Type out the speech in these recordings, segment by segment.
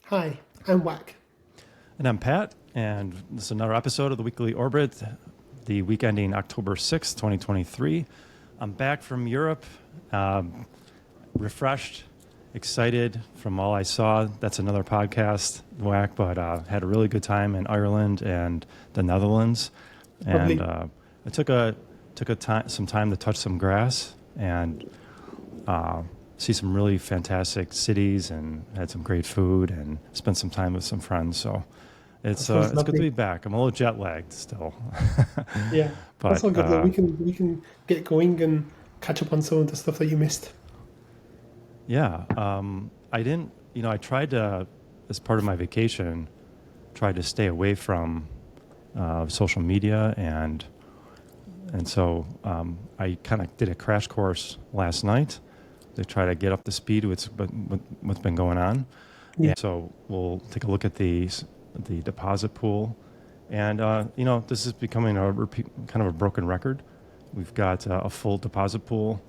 Hi, I'm Wack. And I'm Pat, and this is another episode of the Weekly Orbit, the week ending October 6th, 2023. I'm back from Europe, refreshed, excited from all I saw. That's another podcast, Wack, but had a really good time in Ireland and the Netherlands. And I took some time to touch some grass and see some really fantastic cities, and had some great food and spent some time with some friends. So it's good to be back. I'm a little jet lagged still. Yeah, but that's all good. We can get going and catch up on some of the stuff that you missed. Yeah, I tried to, as part of my vacation, tried to stay away from social media, and so I kind of did a crash course last night to try to get up to speed with what's been going on. Yeah. And so we'll take a look at the deposit pool. And, this is becoming kind of a broken record. We've got a full deposit pool.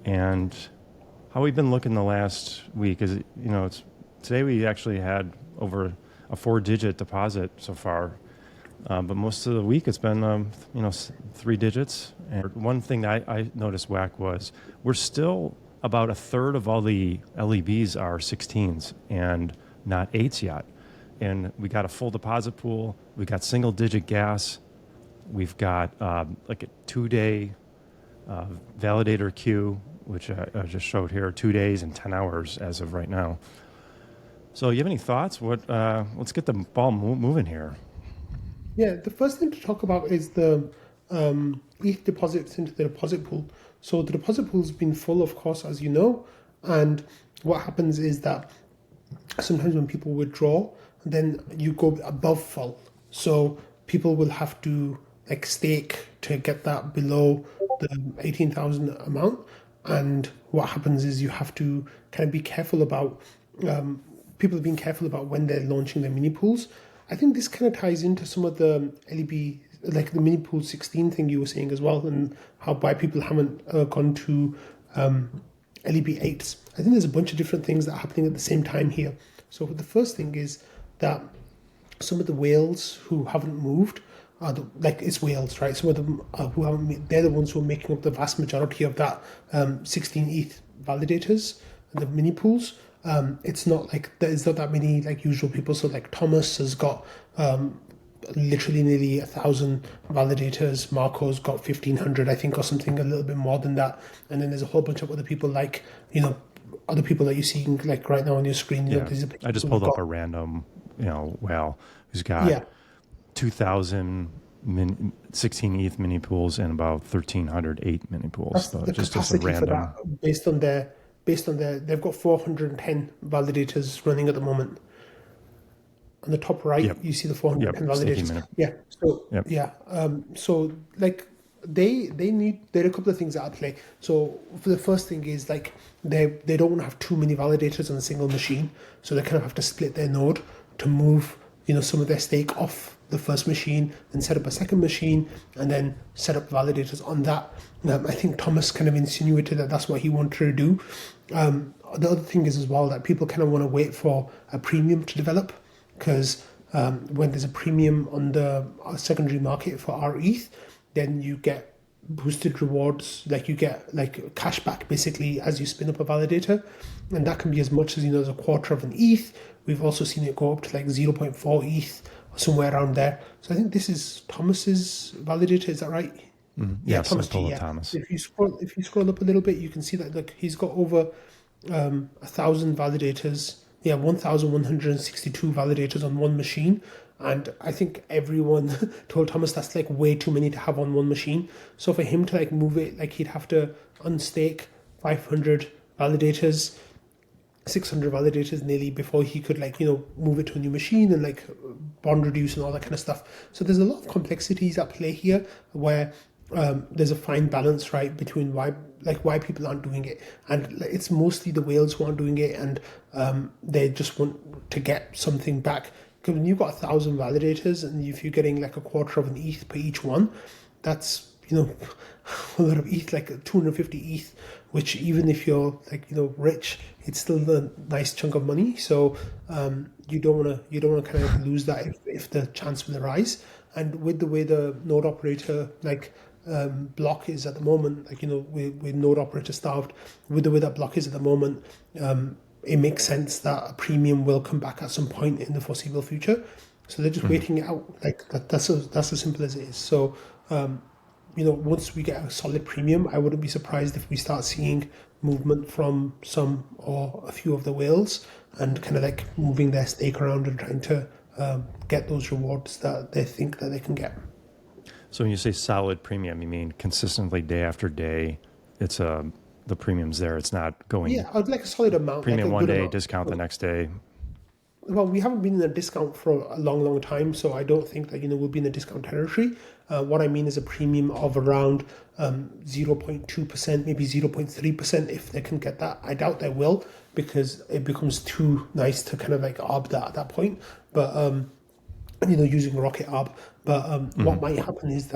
And how we've been looking the last week is, today we actually had over a 4-digit deposit so far. But most of the week it's been, 3 digits. And one thing that I noticed, Wack, was we're still about a third of all the LEBs are 16s and not 8s yet. And we got a full deposit pool. We got single digit gas. We've got like a 2-day validator queue, which I just showed here, 2 days and 10 hours as of right now. So you have any thoughts? Let's get the ball moving here. Yeah, the first thing to talk about is the ETH deposits into the deposit pool. So the deposit pool's been full, of course, as you know, and what happens is that sometimes when people withdraw, then you go above full. So people will have to stake to get that below the 18,000 amount. And what happens is you have to kind of be careful about people being careful about when they're launching their mini pools. I think this kind of ties into some of the LEB, like the mini pool 16 thing you were saying as well, and why people haven't gone to LEB 8s. I think there's a bunch of different things that are happening at the same time here. So the first thing is that some of the whales who haven't moved, it's whales, right? Some of them who haven't, they're the ones who are making up the vast majority of that 16 ETH validators, the mini pools. It's not like there's not that many usual people. So Thomas has got literally nearly 1,000 validators. Marco's got 1,500, I think, or something a little bit more than that. And then there's a whole bunch of other people other people that you're seeing right now on your screen. I just pulled up a random, whale who's got 2,000 16 ETH mini pools and about 1,308 mini pools. That's so the just capacity a random. for that based on their, they've got 410 validators running at the moment. On the top right, you see the 410 validators. Yeah. So so there are a couple of things at play. So for the first thing is they don't want to have too many validators on a single machine, so they kind of have to split their node to move some of their stake off the first machine and set up a second machine and then set up validators on that. I think Thomas kind of insinuated that that's what he wanted to do. The other thing is as well that people kind of want to wait for a premium to develop, because when there's a premium on the secondary market for rETH, then you get boosted rewards, you get cash back basically as you spin up a validator, and that can be as much as as a quarter of an ETH. We've also seen it go up to 0.4 ETH or somewhere around there. So I think this is Thomas's validator, is that right? Yeah, Thomas G. Thomas. If you scroll up a little bit, you can see that he's got over 1,000 validators. 1,162 validators on one machine. And I think everyone told Thomas that's way too many to have on one machine. So for him to move it, he'd have to unstake 500 validators, 600 validators nearly before he could move it to a new machine and bond reduce and all that kind of stuff. So there's a lot of complexities at play here where there's a fine balance, right, between why people aren't doing it, and it's mostly the whales who aren't doing it, and they just want to get something back. Because when you've got 1,000 validators and if you're getting a quarter of an ETH per each one, that's a lot of ETH, 250 ETH, which even if you're rich, it's still a nice chunk of money. So you don't want to kind of lose that if the chance will arise. And with the way the node operator block is at the moment, with node operator starved, with the way that block is at the moment, it makes sense that a premium will come back at some point in the foreseeable future. So they're just waiting it out. That's as simple as it is. So once we get a solid premium, I wouldn't be surprised if we start seeing movement from some or a few of the whales and kind of like moving their stake around and trying to get those rewards that they think that they can get. So when you say solid premium, you mean consistently day after day, it's the premium's there. It's not going. Yeah, I'd like a solid amount. Premium one day, amount. discount the next day. Well, we haven't been in a discount for a long time, so I don't think that we'll be in a discount territory. What I mean is a premium of around 0.2%, maybe 0.3% if they can get that. I doubt they will because it becomes too nice to kind of like arb that at that point. But using Rocket Arb. But what might happen is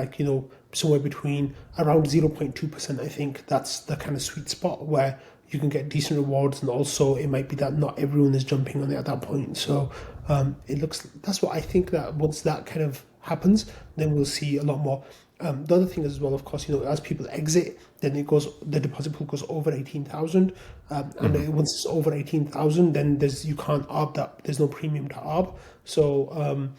somewhere between around 0.2%. I think that's the kind of sweet spot where you can get decent rewards, and also it might be that not everyone is jumping on it at that point. So that's what I think, that once that kind of happens, then we'll see a lot more. The other thing as well, of course, as people exit, then the deposit pool goes over 18,000, and once it's over 18,000, then you can't arb that. There's no premium to arb, so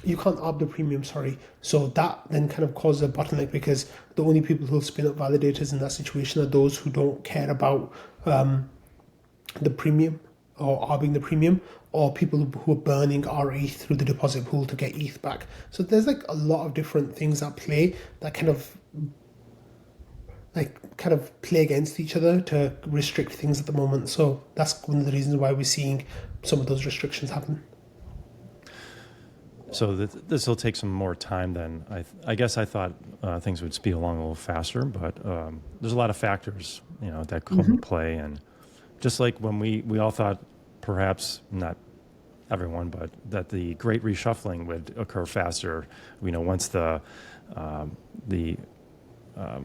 you can't arb the premium. Sorry, so that then kind of causes a bottleneck, because the only people who'll spin up validators in that situation are those who don't care about the premium or arbing the premium, or people who are burning rETH through the deposit pool to get ETH back. So there's a lot of different things at play that kind of play against each other to restrict things at the moment. So that's one of the reasons why we're seeing some of those restrictions happen. So this will take some more time then. I guess I thought things would speed along a little faster, but there's a lot of factors that come into play. And just like when we all thought, perhaps not everyone, but that the great reshuffling would occur faster, once the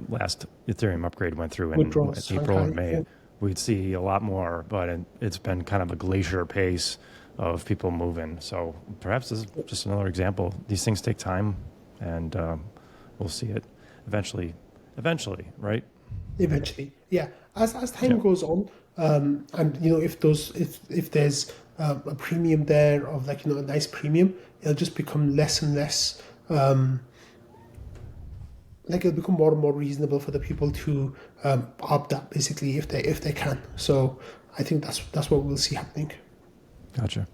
last Ethereum upgrade went through in April and May, we'd see a lot more, but it's been kind of a glacier pace of people moving. So perhaps this is just another example. These things take time, and we'll see it eventually, right? Eventually, yeah. As time goes on, and if there's a premium there of a nice premium, it'll just become less and less. It'll become more and more reasonable for the people to opt that, basically, if they can. So I think that's what we'll see happening. Gotcha.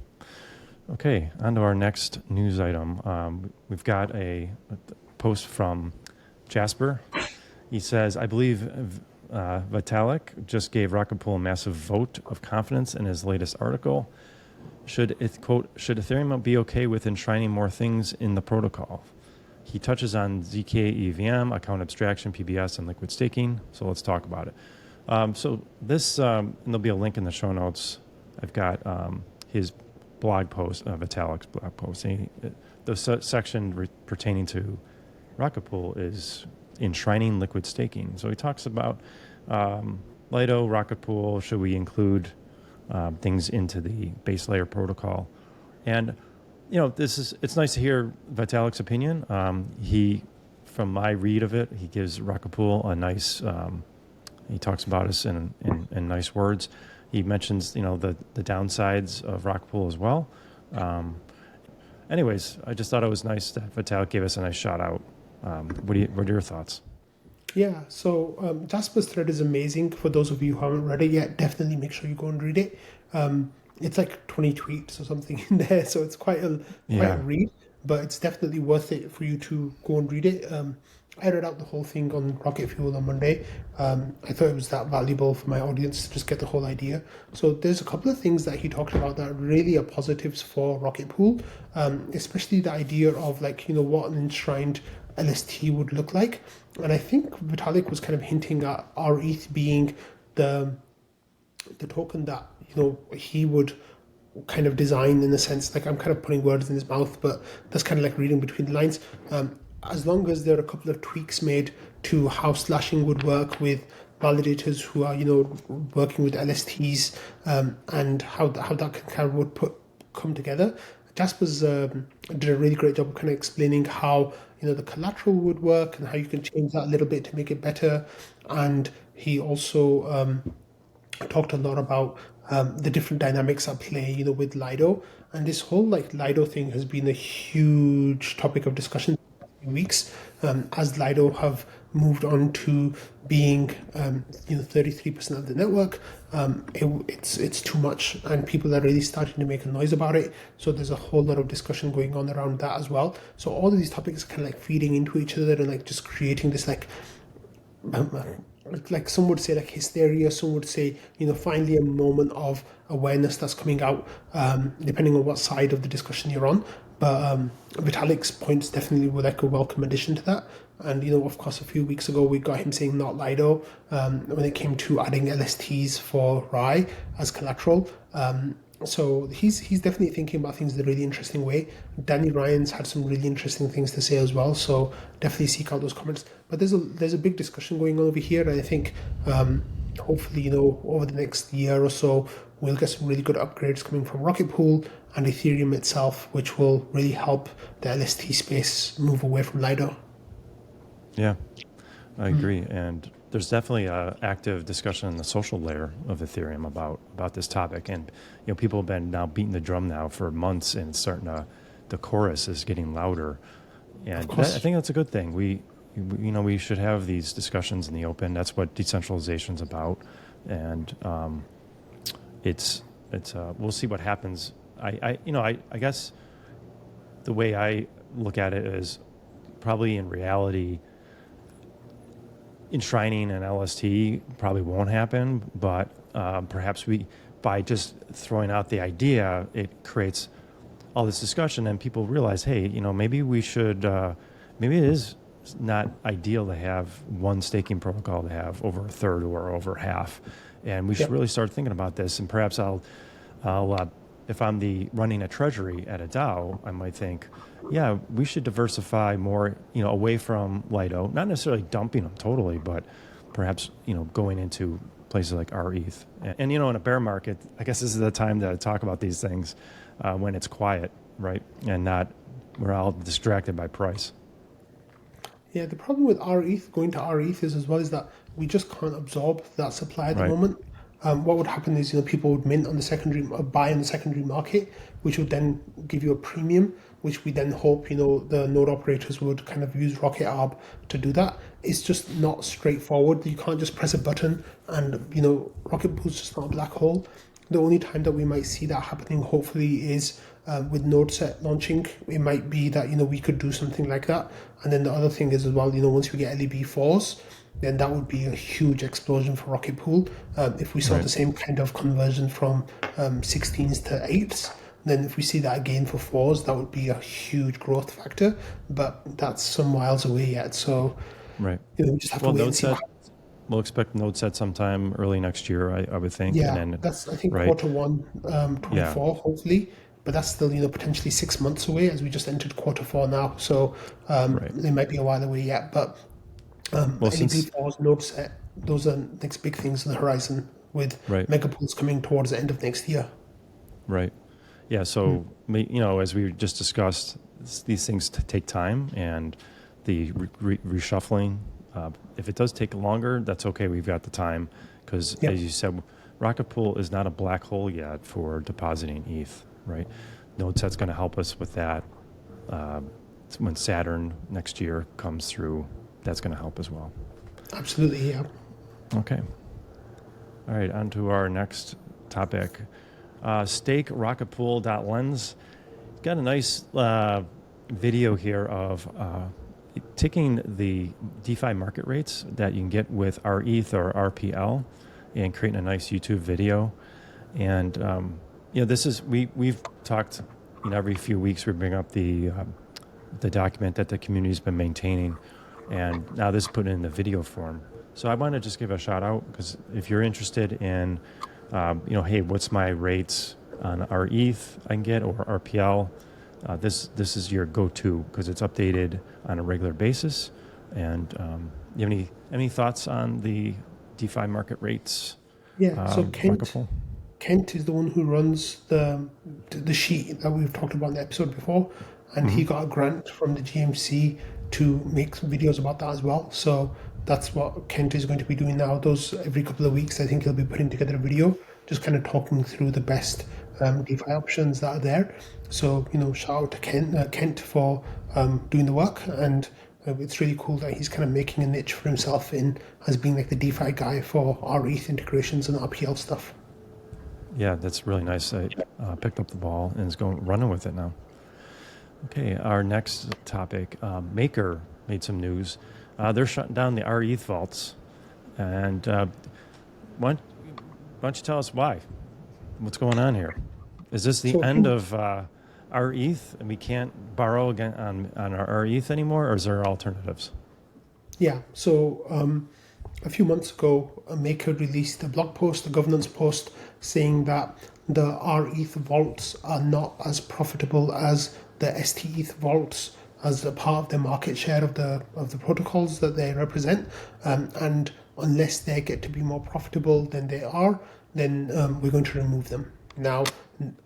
Okay, on to our next news item. We've got a post from Jasper. He says, I believe Vitalik just gave Rocket Pool a massive vote of confidence in his latest article. Should Ethereum be okay with enshrining more things in the protocol? He touches on ZK EVM, account abstraction, PBS, and liquid staking. So let's talk about it. So this, and there'll be a link in the show notes. I've got his blog post, Vitalik's blog post. The section pertaining to Rocket Pool is enshrining liquid staking. So he talks about Lido, Rocket Pool, should we include things into the base layer protocol? And it's nice to hear Vitalik's opinion. From my read of it, he gives Rocket Pool a nice. He talks about us in nice words. He mentions, the downsides of Rocket Pool as well. Anyways, I just thought it was nice that Vitalik gave us a nice shout out. What are your thoughts? Yeah, so Jasper's thread is amazing. For those of you who haven't read it yet, definitely make sure you go and read it. It's 20 tweets or something in there, so it's quite a read, but it's definitely worth it for you to go and read it. I read out the whole thing on Rocket Fuel on Monday. I thought it was that valuable for my audience to just get the whole idea. So there's a couple of things that he talked about that really are positives for Rocket Pool, especially the idea of what an enshrined LST would look like. And I think Vitalik was kind of hinting at rETH being the token that he would kind of design, in the sense, I'm kind of putting words in his mouth, but that's kind of reading between the lines. As long as there are a couple of tweaks made to how slashing would work with validators who are working with LSTs, and how that can kind of come together. Jasper's did a really great job of kind of explaining how the collateral would work and how you can change that a little bit to make it better. And he also talked a lot about the different dynamics at play, with Lido. And this whole Lido thing has been a huge topic of discussion in the few weeks, as Lido have moved on to being 33% of the network. It's too much, and people are really starting to make a noise about it. So there's a whole lot of discussion going on around that as well. So all of these topics are kind of feeding into each other and just creating this some would say hysteria, some would say finally a moment of awareness that's coming out, depending on what side of the discussion you're on. But Vitalik's points definitely were a welcome addition to that. And of course, a few weeks ago we got him saying not Lido when it came to adding LSTs for RAI as collateral. So he's definitely thinking about things in a really interesting way. Danny Ryan's had some really interesting things to say as well, so definitely seek out those comments. But there's a big discussion going on over here, and I think hopefully over the next year or so we'll get some really good upgrades coming from Rocket Pool and Ethereum itself, which will really help the LST space move away from Lido. Yeah, I agree. And there's definitely an active discussion in the social layer of Ethereum about this topic. And people have been now beating the drum now for months, and it's starting to, the chorus is getting louder. And I think that's a good thing. We should have these discussions in the open. That's what decentralization's about. And we'll see what happens. I guess the way I look at it is probably in reality, enshrining an LST probably won't happen, but perhaps by just throwing out the idea, it creates all this discussion, and people realize, hey, maybe we should, maybe it is not ideal to have one staking protocol to have over a third or over half, and we should really start thinking about this. And perhaps I'll if I'm running a treasury at a DAO, I might think, yeah, we should diversify more, away from Lido, not necessarily dumping them totally, but perhaps, going into places like rETH. And in a bear market, I guess this is the time to talk about these things when it's quiet, right? And we're all distracted by price. Yeah, the problem with rETH, going to rETH is that we just can't absorb that supply at the moment. What would happen is, people would mint on the secondary, buy on the secondary market, which would then give you a premium, which we then hope, the node operators would kind of use Rocket Arb to do that. It's just not straightforward. You can't just press a button and, Rocket Pool's just not a black hole. The only time that we might see that happening, hopefully, is with NodeSet launching. It might be that, we could do something like that. And then the other thing is as well, once we get LEB4s, then that would be a huge explosion for Rocket Pool. If we saw the same kind of conversion from 16s to 8s, then if we see that again for 4s, that would be a huge growth factor. But that's some miles away yet. So we just have to wait and see. We'll expect NodeSet sometime early next year, I would think. Yeah, and then, that's, I think, Q1 24, hopefully. But that's still, potentially 6 months away, as we just entered Q4 now. So it might be a while away yet. But LEB4s, NodeSet, those are next big things on the horizon, with megapools coming towards the end of next year. Right. Yeah. So, as we just discussed, these things take time, and the reshuffling, if it does take longer, that's okay. We've got the time because, as you said, Rocket Pool is not a black hole yet for depositing ETH, right? NodeSet's going to help us with that. When Saturn next year comes through, that's going to help as well. Absolutely, yeah. Okay. All right, on to our next topic. StakeRocketPool.lens. Got a nice video here of taking the DeFi market rates that you can get with rETH or RPL and creating a nice YouTube video. And, this is, we've talked, every few weeks we bring up the document that the community's been maintaining. And now this is put in the video form. So I want to just give a shout out, because if you're interested in, hey, what's my rates on rETH I can get, or RPL, this is your go-to, because it's updated on a regular basis. And you have any thoughts on the DeFi market rates. Yeah, so Rocketpool. Kent is the one who runs the sheet that we've talked about in the episode before, and he got a grant from the GMC to make some videos about that as well. So that's what Kent is going to be doing now. Those every couple of weeks, I think he'll be putting together a video, just kind of talking through the best DeFi options that are there. So shout out to Kent for doing the work, and it's really cool that he's kind of making a niche for himself as being like the DeFi guy for rETH integrations and RPL stuff. Yeah, that's really nice. I picked up the ball and is running with it now. Okay, our next topic, Maker made some news. They're shutting down the rETH vaults, and why don't you tell us why? What's going on here? Is this the end of rETH, and we can't borrow again on our rETH anymore, or is there alternatives? Yeah, so a few months ago, Maker released a blog post, a governance post, saying that the rETH vaults are not as profitable as the STETH vaults as a part of the market share of the protocols that they represent, and unless they get to be more profitable than they are, then we're going to remove them. Now,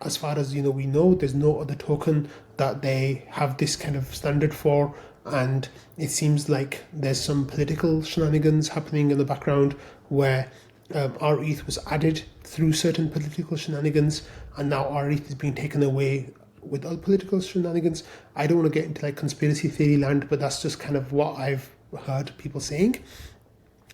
as far as we know, there's no other token that they have this kind of standard for, and it seems like there's some political shenanigans happening in the background where rETH was added through certain political shenanigans, and now rETH is being taken away with other political shenanigans. I don't want to get into like conspiracy theory land, but that's just kind of what I've heard people saying.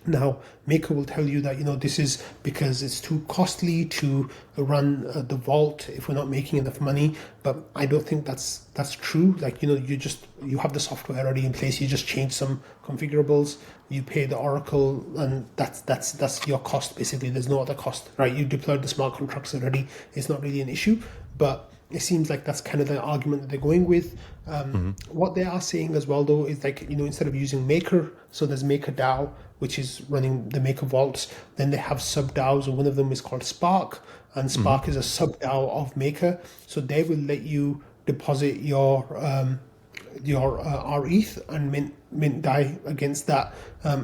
Now, Maker will tell you that this is because it's too costly to run the vault if we're not making enough money. But I don't think that's true. Like you have the software already in place. You just change some configurables. You pay the Oracle, and that's your cost basically. There's no other cost, right? You deployed the smart contracts already. It's not really an issue, but it seems like that's kind of the argument that they're going with. What they are saying as well, though, is like, instead of using Maker, so there's Maker DAO, which is running the Maker vaults. Then they have sub DAOs, and one of them is called Spark, and Spark is a sub DAO of Maker. So they will let you deposit your rETH and mint DAI against that.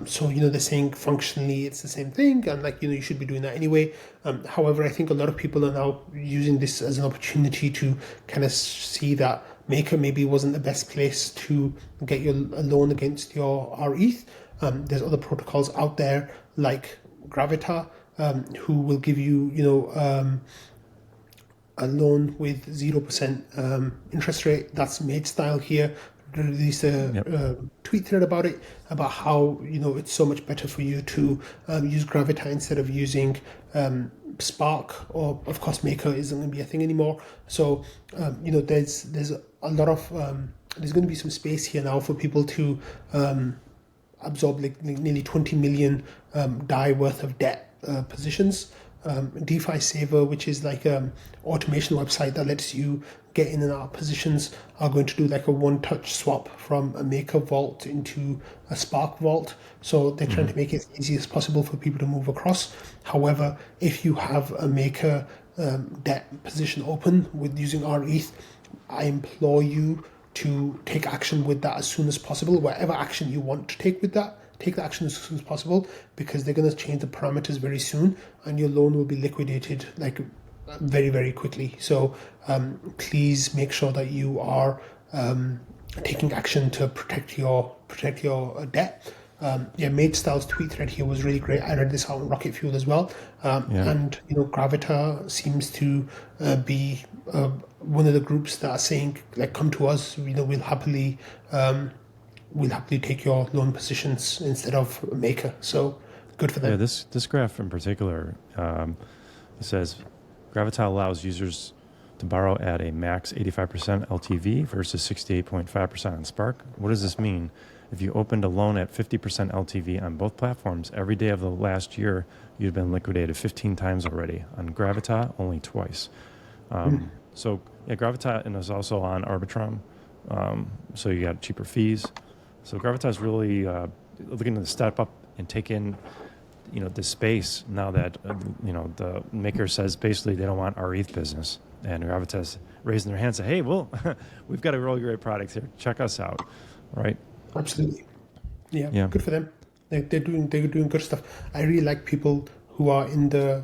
So they're saying functionally it's the same thing, and you should be doing that anyway. However, I think a lot of people are now using this as an opportunity to kind of see that Maker maybe wasn't the best place to get a loan against your rETH. There's other protocols out there like Gravita, who will give you a loan with 0% interest rate. That's Made Style here. Released a tweet thread about it, about how it's so much better for you to use Gravita instead of using Spark, or of course Maker isn't going to be a thing anymore. So there's a lot of there's going to be some space here now for people to absorb like nearly 20 million DAI worth of debt positions. DeFi Saver, which is like an automation website that lets you get in and out of positions, are going to do like a one-touch swap from a Maker vault into a Spark vault. So they're trying to make it as easy as possible for people to move across. However, if you have a Maker debt position open with using rETH, I implore you to take action with that as soon as possible. Whatever action you want to take with that, take the action as soon as possible, because they're going to change the parameters very soon, and your loan will be liquidated like very, very quickly. So please make sure that you are taking action to protect your debt. Made Styles tweet thread here was really great. I read this out on Rocket Fuel as well. And Gravita seems to be one of the groups that are saying, like, come to us. We'll happily take your loan positions instead of Maker. So good for them. Yeah, this graph in particular, it says Gravita allows users to borrow at a max 85% LTV versus 68.5% on Spark. What does this mean? If you opened a loan at 50% LTV on both platforms, every day of the last year, you've been liquidated 15 times already. On Gravita, only twice. So Gravita is also on Arbitrum, so you got cheaper fees. So Gravita is really looking to step up and take in, this space now that the Maker says basically they don't want our ETH business, and Gravita's raising their hand and say, hey, well, we've got a really great product here. Check us out, right? Absolutely. Yeah, good for them. Like they're doing good stuff. I really like people who are in the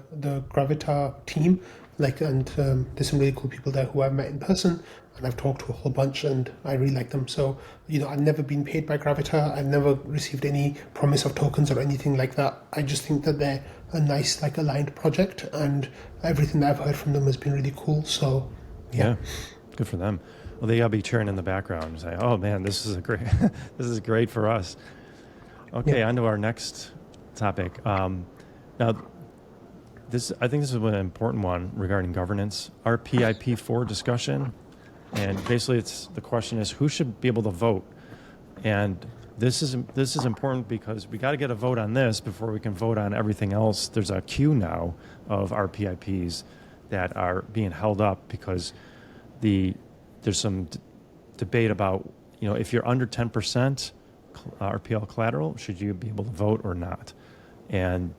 Gravita team. Like, and there's some really cool people there who I've met in person, and I've talked to a whole bunch, and I really like them. So, I've never been paid by Gravita. I've never received any promise of tokens or anything like that. I just think that they're a nice, like, aligned project, and everything that I've heard from them has been really cool. So, Yeah, good for them. Well, they gotta be cheering in the background and say, "Oh man, this is a great, this is great for us." Okay, yeah, on to our next topic. Now, I think this is an important one regarding governance. Our PIP4 discussion, and basically, the question is who should be able to vote, and this is important because we got to get a vote on this before we can vote on everything else. There's a queue now of our PIPs that are being held up because there's some debate about, if you're under 10% RPL collateral, should you be able to vote or not? And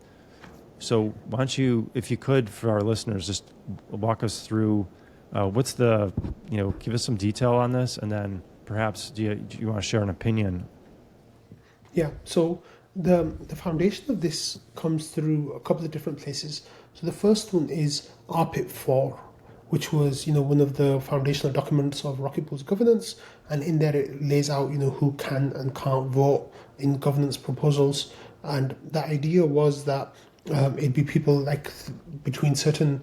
so why don't you, if you could, for our listeners, just walk us through what's give us some detail on this, and then perhaps do you want to share an opinion? yeah. So the foundation of this comes through a couple of different places. So the first one is RPIP4, which was one of the foundational documents of Rocket Pool's governance, and in there it lays out who can and can't vote in governance proposals. And the idea was that it'd be people like between certain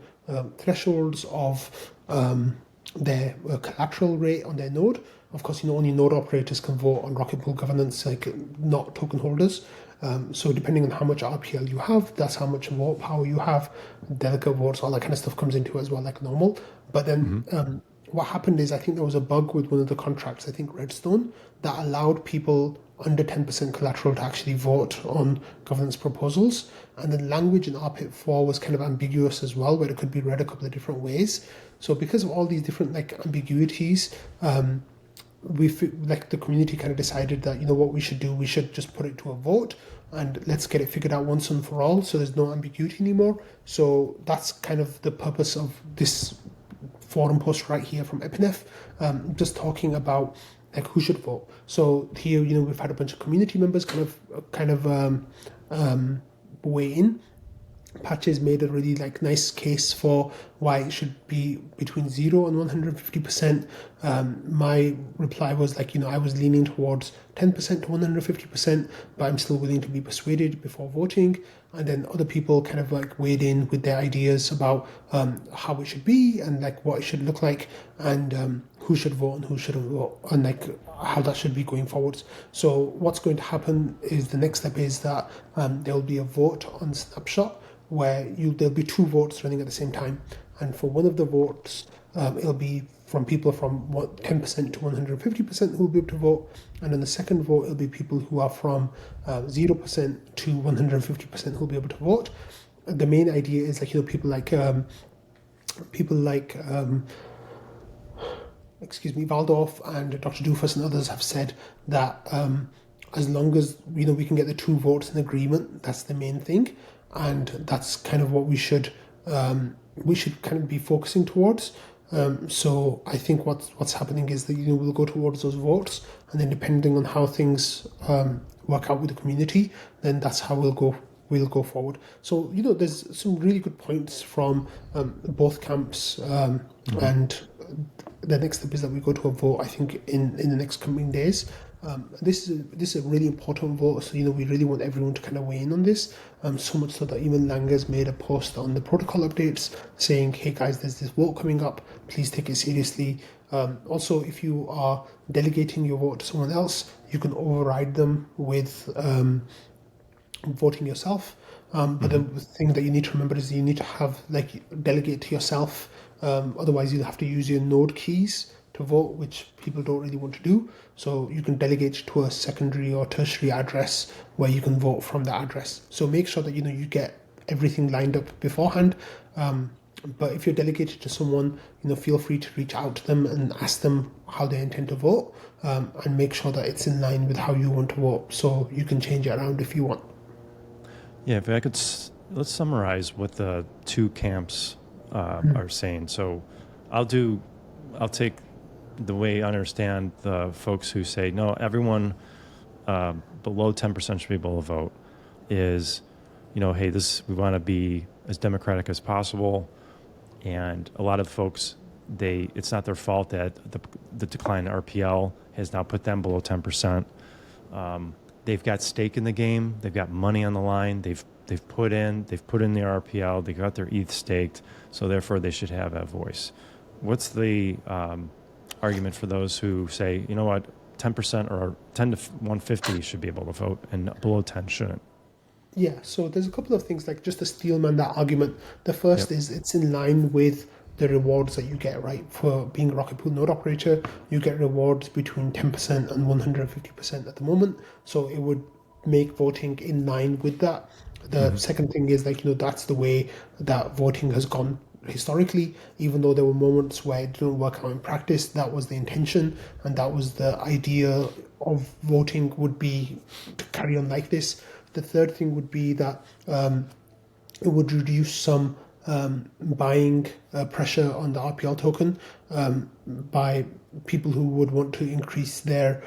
thresholds of their collateral rate on their node. Of course, only node operators can vote on Rocket Pool governance, like not token holders. So depending on how much RPL you have, that's how much vote power you have. Delegate votes, all that kind of stuff comes into it as well, like normal. But then what happened is I think there was a bug with one of the contracts, I think Redstone, that allowed people under 10% collateral to actually vote on governance proposals. And the language in RPIP4 was kind of ambiguous as well, where it could be read a couple of different ways. So because of all these different ambiguities, the community kind of decided that what we should do, we should just put it to a vote and let's get it figured out once and for all, so there's no ambiguity anymore. So that's kind of the purpose of this forum post right here from Epinef, just talking about who should vote. So here we've had a bunch of community members kind of weigh in. Patches made a really nice case for why it should be between 0 and 150%. My reply was I was leaning towards 10% to 150%, but I'm still willing to be persuaded before voting. And then other people kind of weighed in with their ideas about how it should be and what it should look like, and who should vote and who shouldn't vote, and how that should be going forwards. So what's going to happen is the next step is that there will be a vote on Snapshot where there'll be two votes running at the same time, and for one of the votes it'll be from people from 10% to 150% who will be able to vote, and in the second vote it'll be people who are from 0% to 150% who will be able to vote. The main idea is people like Valdorf and Dr. Doofus and others have said that as long as we can get the two votes in agreement, that's the main thing, and that's kind of what we should kind of be focusing towards. So I think what's happening is that we'll go towards those votes, and then depending on how things work out with the community, then that's how we'll go forward. So there's some really good points from both camps, and the next step is that we go to a vote, I think, in the next coming days. This is a really important vote, so we really want everyone to kind of weigh in on this. So much so that even Langer's made a post on the protocol updates saying, "Hey guys, there's this vote coming up. Please take it seriously." Also, if you are delegating your vote to someone else, you can override them with voting yourself. But the thing that you need to remember is you need to have delegate to yourself. Otherwise, you'll have to use your node keys to vote, which people don't really want to do. So you can delegate to a secondary or tertiary address where you can vote from that address. So make sure that you get everything lined up beforehand. But if you're delegated to someone, feel free to reach out to them and ask them how they intend to vote, and make sure that it's in line with how you want to vote. So you can change it around if you want. Yeah, if I could, let's summarize what the two camps are saying. So I'll take the way I understand the folks who say, no, everyone below 10% should be able to vote is, hey, we want to be as democratic as possible. And a lot of folks, it's not their fault that the decline in RPL has now put them below 10%. They've got stake in the game. They've got money on the line. They've put in the RPL. They got their ETH staked. So therefore, they should have a voice. What's the argument for those who say, you know what, 10% or 10 to 150 should be able to vote, and below 10 shouldn't? Yeah, so there's a couple of things, like just to steelman that argument. The first is it's in line with the rewards that you get, right? For being a Rocket Pool node operator, you get rewards between 10% and 150% at the moment. So it would make voting in line with that. The second thing is, like, that's the way that voting has gone historically. Even though there were moments where it didn't work out in practice, that was the intention, and that was the idea of voting, would be to carry on like this. The third thing would be that it would reduce some buying pressure on the RPL token by people who would want to increase their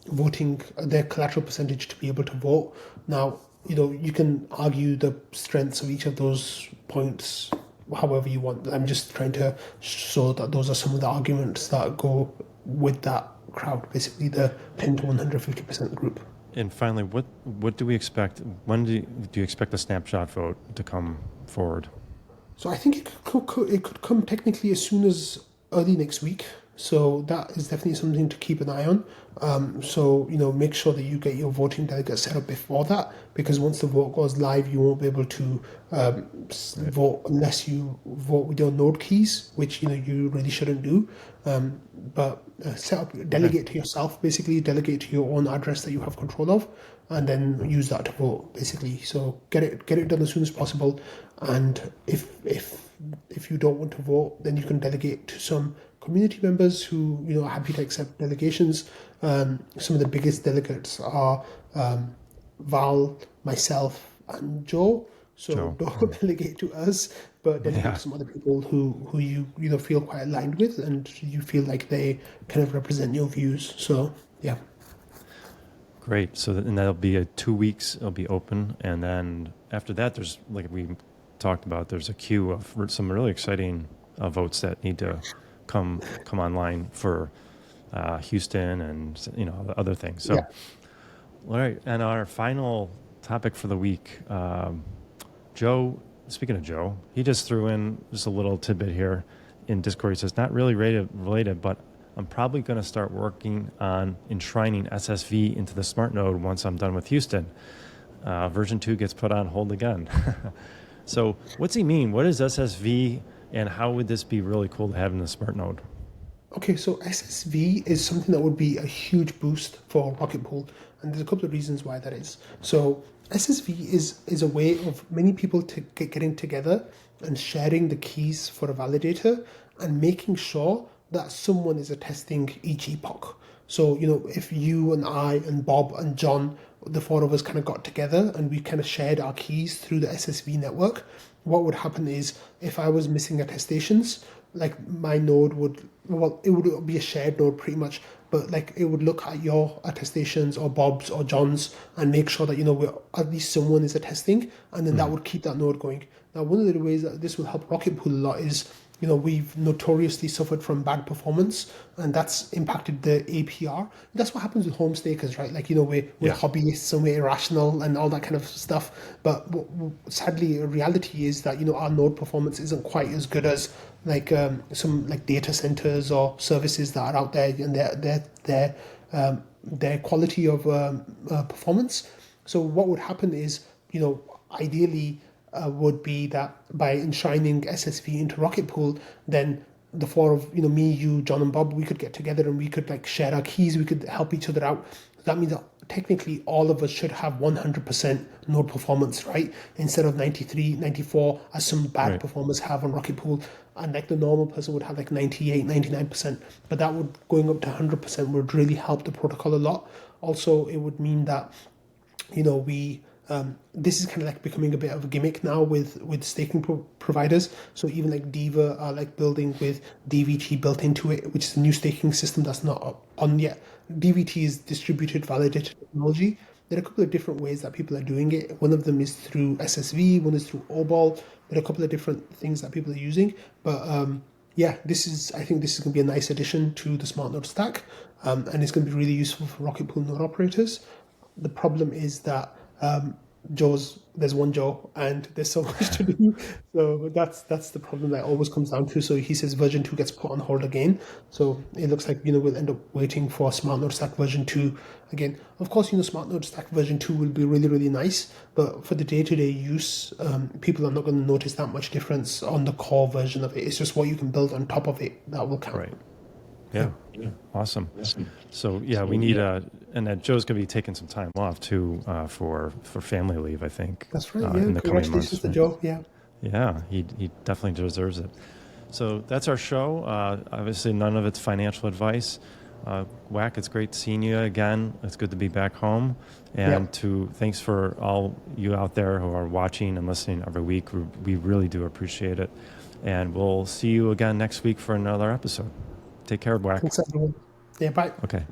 voting, their collateral percentage to be able to vote. Now, you can argue the strengths of each of those points however you want. I'm just trying to show that those are some of the arguments that go with that crowd, basically the 10 to 150% group. And finally, what do we expect? When do you expect the snapshot vote to come forward? So I think it could come technically as soon as early next week. So that is definitely something to keep an eye on. So make sure that you get your voting delegate set up before that, because once the vote goes live, you won't be able to vote unless you vote with your node keys, which you really shouldn't do. But set up, delegate to yourself, basically delegate to your own address that you have control of, and then use that to vote, basically. So get it done as soon as possible. And if you don't want to vote, then you can delegate to some community members who are happy to accept delegations. Some of the biggest delegates are Val, myself, and Joe. So don't delegate to us, but delegate to some other people who you feel quite aligned with, and you feel like they kind of represent your views. So yeah. Great. So and that'll be 2 weeks. It'll be open, and then after that, there's, like we talked about, there's a queue of some really exciting votes that need to come online for Houston and other things. So, all right. And our final topic for the week, Joe. Speaking of Joe, he just threw in just a little tidbit here in Discord. He says, not really related, but I'm probably going to start working on enshrining SSV into the Smartnode once I'm done with Houston. Version 2 gets put on hold again. So what's he mean? What is SSV, and how would this be really cool to have in the Smartnode? Okay, so SSV is something that would be a huge boost for Rocket Pool, and there's a couple of reasons why that is. So SSV is a way of many people getting together and sharing the keys for a validator and making sure that someone is attesting each epoch. So, if you and I and Bob and John, the four of us kind of got together and we kind of shared our keys through the SSV network, what would happen is, if I was missing attestations, like my node it would be a shared node pretty much, but like it would look at your attestations or Bob's or John's and make sure that, at least someone is attesting, and then that would keep that node going. Now, one of the ways that this will help Rocket Pool a lot is, we've notoriously suffered from bad performance, and that's impacted the APR. That's what happens with home stakers, right? Like, we're hobbyists and we're irrational and all that kind of stuff. But sadly, reality is that, our node performance isn't quite as good as like some like data centers or services that are out there, and their quality of performance. So what would happen is, ideally, would be that by enshrining SSV into Rocket Pool, then the four of me, you, John, and Bob, we could get together and we could like share our keys. We could help each other out. That means that technically all of us should have 100% node performance, right? Instead of 93, 94, as some bad performers have on Rocket Pool. And like the normal person would have like 98, 99%. But that would, going up to 100% would really help the protocol a lot. Also, it would mean that, we this is kind of like becoming a bit of a gimmick now with staking providers. So even like Diva are like building with DVT built into it, which is a new staking system that's not on yet. DVT is distributed validated technology. There are a couple of different ways that people are doing it. One of them is through SSV, one is through OBOL. There are a couple of different things that people are using, but yeah, I think this is going to be a nice addition to the Smartnode stack, and it's going to be really useful for Rocket Pool node operators. The problem is that there's one Joe and there's so much to do. So that's the problem that always comes down to. So he says version 2 gets put on hold again. So it looks like, we'll end up waiting for Smartnode Stack version 2 again. Of course, Smartnode Stack version 2 will be really, really nice, but for the day-to-day use, people are not going to notice that much difference on the core version of it. It's just what you can build on top of it that will count. Right. Yeah. Awesome. So yeah, we need and then Joe's going to be taking some time off too for family leave, I think. That's right. In the coming months. Congratulations to Joe. Yeah. Yeah, he definitely deserves it. So that's our show. Obviously, none of it's financial advice. Whack, it's great seeing you again. It's good to be back home. And thanks for all you out there who are watching and listening every week. We really do appreciate it. And we'll see you again next week for another episode. Take care, Whack. Thanks, everyone. Yeah, bye. Okay.